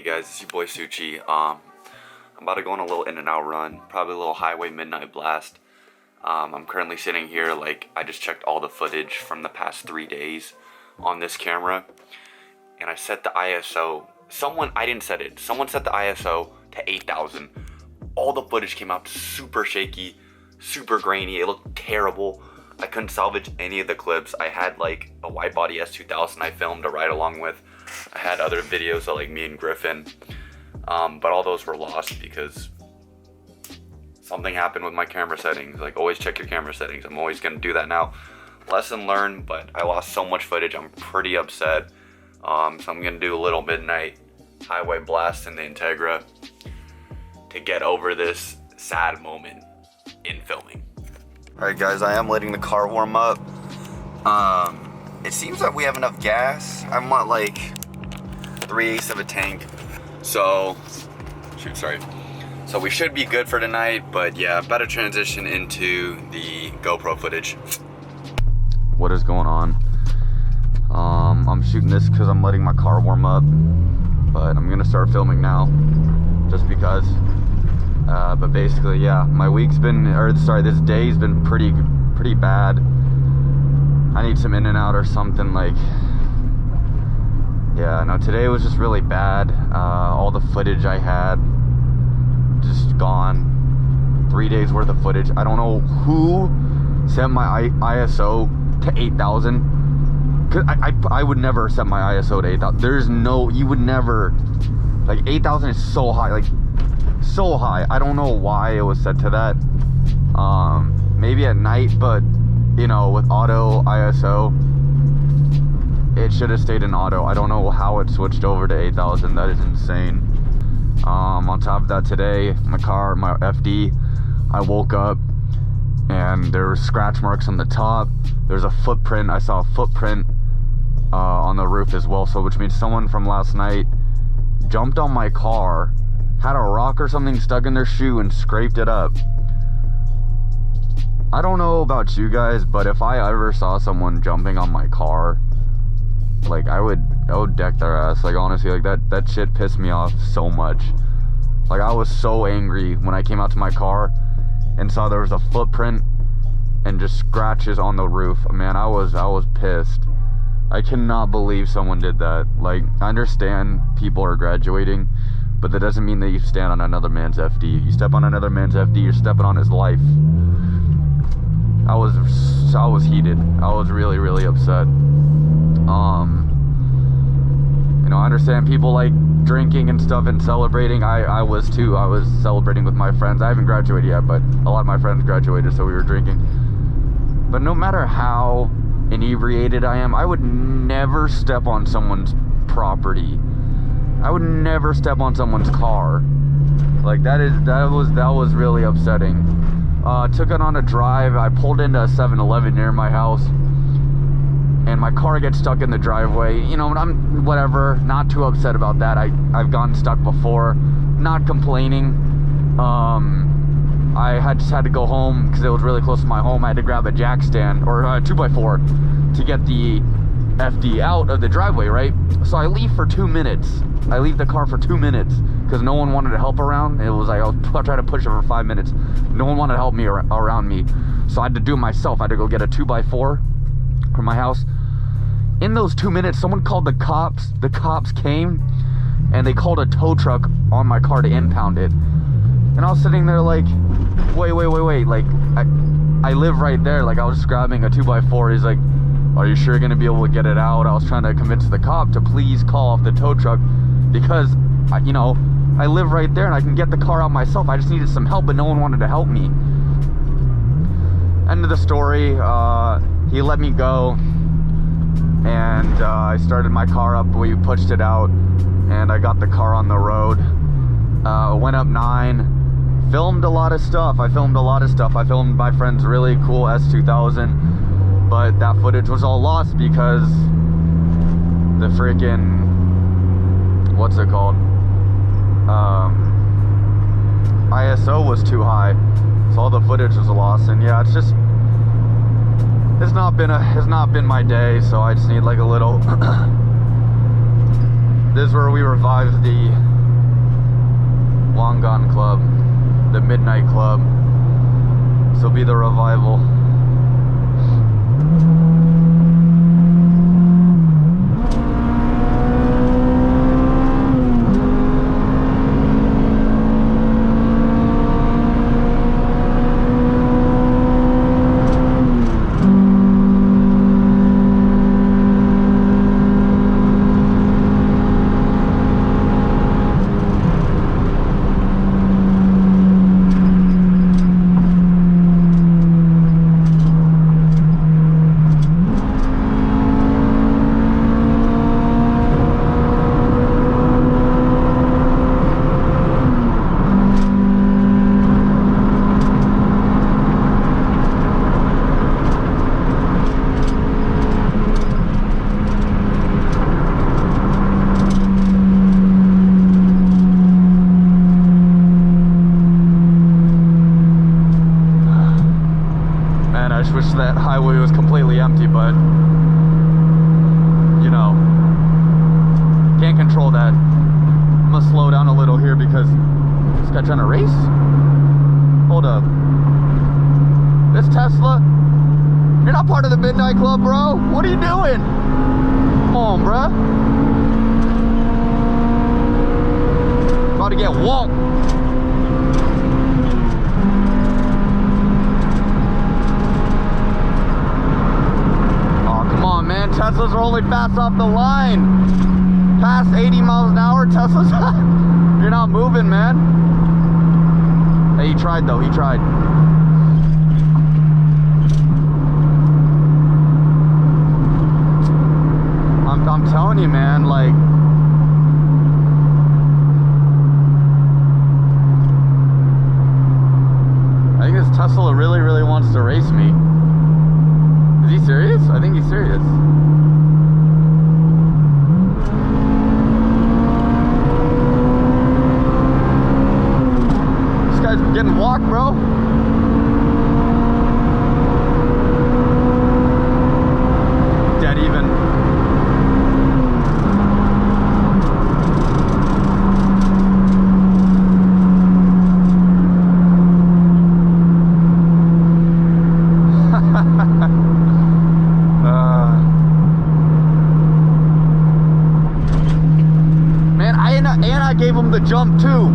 guys, it's your boy Suchi. I'm about to go on a little in and out run, probably a little highway midnight blast. I'm currently sitting here, like, I just checked all the footage from the past 3 days on this camera, and I set the ISO. I didn't set it, someone set the ISO to 8,000. All the footage came out super shaky, super grainy, it looked terrible. I couldn't salvage any of the clips. I had like a wide body S2000 I filmed to ride along with. I had other videos of like me and Griffin, but all those were lost because something happened with my camera settings. Like, always check your camera settings. I'm always gonna do that now. Lesson learned, but I lost so much footage. I'm pretty upset. So I'm gonna do a little midnight highway blast in the Integra to get over this sad moment in filming. Alright guys, I am letting the car warm up. It seems that we have enough gas. I'm at like 3/8 of a tank. So we should be good for tonight, but yeah, better transition into the GoPro footage. What is going on? I'm shooting this because I'm letting my car warm up, but I'm gonna start filming now, just because. But basically, yeah, this day's been pretty bad. I need some in and out or something, like, yeah, no, today was just really bad. All the footage I had, just gone. 3 days worth of footage. I don't know who set my ISO to 8,000. Cause I would never set my ISO to 8,000. You would never, like, 8,000 is so high, like, so high. I don't know why it was set to that. Maybe at night, but you know, with auto ISO, it should have stayed in auto. I don't know how it switched over to 8,000. That is insane. On top of that, today my FD, I woke up and there were scratch marks on the top. There's a footprint. I saw a footprint on the roof as well, so which means someone from last night jumped on my car, had a rock or something stuck in their shoe and scraped it up. I don't know about you guys, but if I ever saw someone jumping on my car, like, I would deck their ass. Like, honestly, like, that shit pissed me off so much. Like, I was so angry when I came out to my car and saw there was a footprint and just scratches on the roof. Man, I was pissed. I cannot believe someone did that. Like, I understand people are graduating, but that doesn't mean that you stand on another man's FD. You step on another man's FD, you're stepping on his life. I was heated. I was really, really upset. You know, I understand people like drinking and stuff and celebrating. I was too. I was celebrating with my friends. I haven't graduated yet, but a lot of my friends graduated, so we were drinking. But no matter how inebriated I am, I would never step on someone's property. I would never step on someone's car. Like, that was really upsetting. Took it on a drive. I pulled into a 7-Eleven near my house, and my car gets stuck in the driveway. You know, I'm whatever, not too upset about that. I've gotten stuck before, not complaining. I just had to go home because it was really close to my home. I had to grab a jack stand or a 2x4 to get the FD out of the driveway, right? So I leave for 2 minutes. I leave the car for 2 minutes because no one wanted to help around. It was like, I'll try to push it for 5 minutes. No one wanted to help me around me. So I had to do it myself. I had to go get a 2x4 from my house. In those 2 minutes, someone called the cops. The cops came and they called a tow truck on my car to impound it. And I was sitting there like, wait. Like, I live right there. Like, I was just grabbing a 2x4. He's like, are you sure you're gonna be able to get it out? I was trying to convince the cop to please call off the tow truck because, you know, I live right there and I can get the car out myself. I just needed some help, but no one wanted to help me. End of the story. He let me go, and I started my car up. We pushed it out, and I got the car on the road. Went up 9, filmed a lot of stuff. I filmed my friend's really cool S2000, but that footage was all lost because the freaking, what's it called? ISO was too high, so all the footage was lost. And yeah, it's not been my day, so I just need like a little this is where we revived the Wangan Club, the Midnight Club. This will be the revival. I just wish that highway was completely empty, but you know, can't control that. I'm gonna slow down a little here because this guy trying to race? Hold up. This Tesla? You're not part of the Midnight Club, bro. What are you doing? Come on, bro. About to get whomped. Man, Teslas are only fast off the line. Past 80 miles an hour, Teslas, you're not moving, man. Hey, he tried though, he tried. I'm telling you, man, like, I think this Tesla really wants to race me. Is he serious? I think he's serious. This guy's getting walked, bro. Dead even. And I gave him the jump too.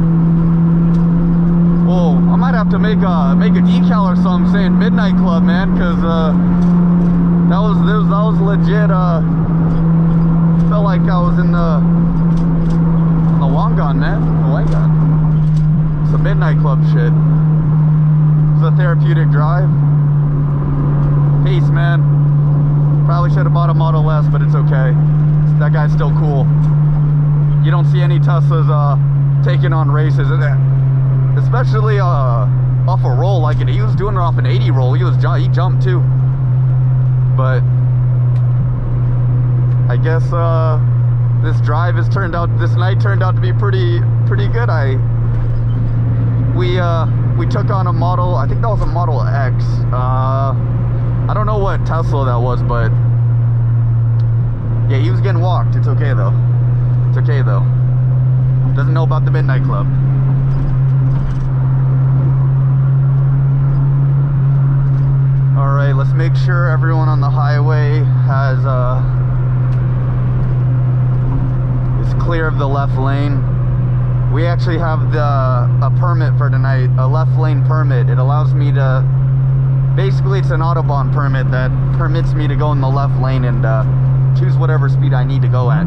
Whoa, I might have to make a decal or something saying Midnight Club, man, because that was legit. Felt like I was in the Wangan, man. The Wangan. It's a Midnight Club shit. It's a therapeutic drive. Peace, man. Probably should have bought a Model S, but it's okay. That guy's still cool. You don't see any Teslas taking on races, especially off a roll like it. He was doing it off an 80 roll. He jumped too. But I guess this night turned out to be pretty good. We took on a model. I think that was a Model X. I don't know what Tesla that was, but yeah, he was getting walked. It's okay though. It's okay though. Doesn't know about the Midnight Club. Alright, let's make sure everyone on the highway is clear of the left lane. We actually have a permit for tonight, a left lane permit. It allows me to, basically it's an Autobahn permit that permits me to go in the left lane and choose whatever speed I need to go at.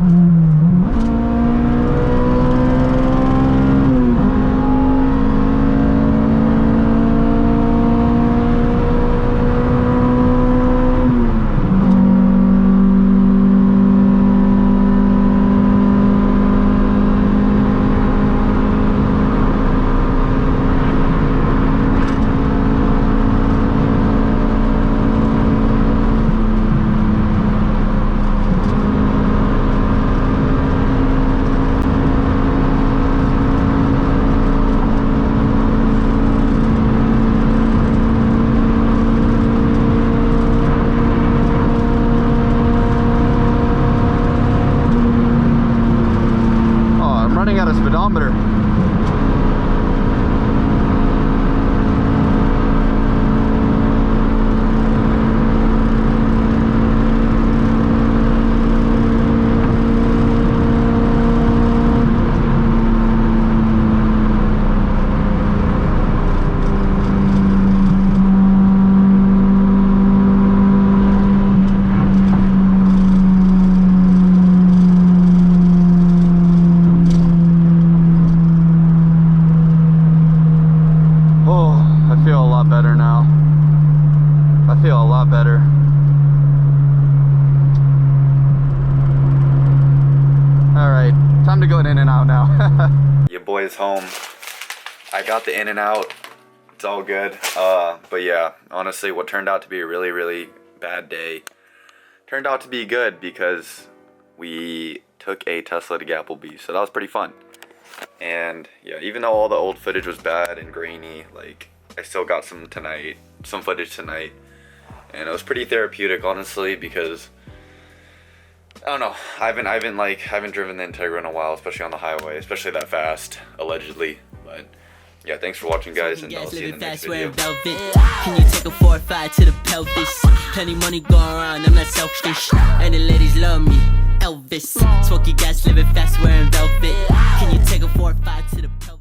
Your boy's home. I got the in and out. It's all good. But yeah, honestly, what turned out to be a really, really bad day turned out to be good because we took a Tesla to Applebee's, so that was pretty fun. And yeah, even though all the old footage was bad and grainy, like I still got some footage tonight, and it was pretty therapeutic, honestly, because I don't know, I haven't driven the Integra in a while, especially on the highway, especially that fast, allegedly. But yeah, thanks for watching, guys, and I'll see you in the next video. Can you take a 4 or 5 to the pelvis? Plenty money going around, I'm not selfish. And the ladies love me, Elvis. Smoky gas, living fast, wearing velvet. Can you take a 4 or 5 to the pelvis?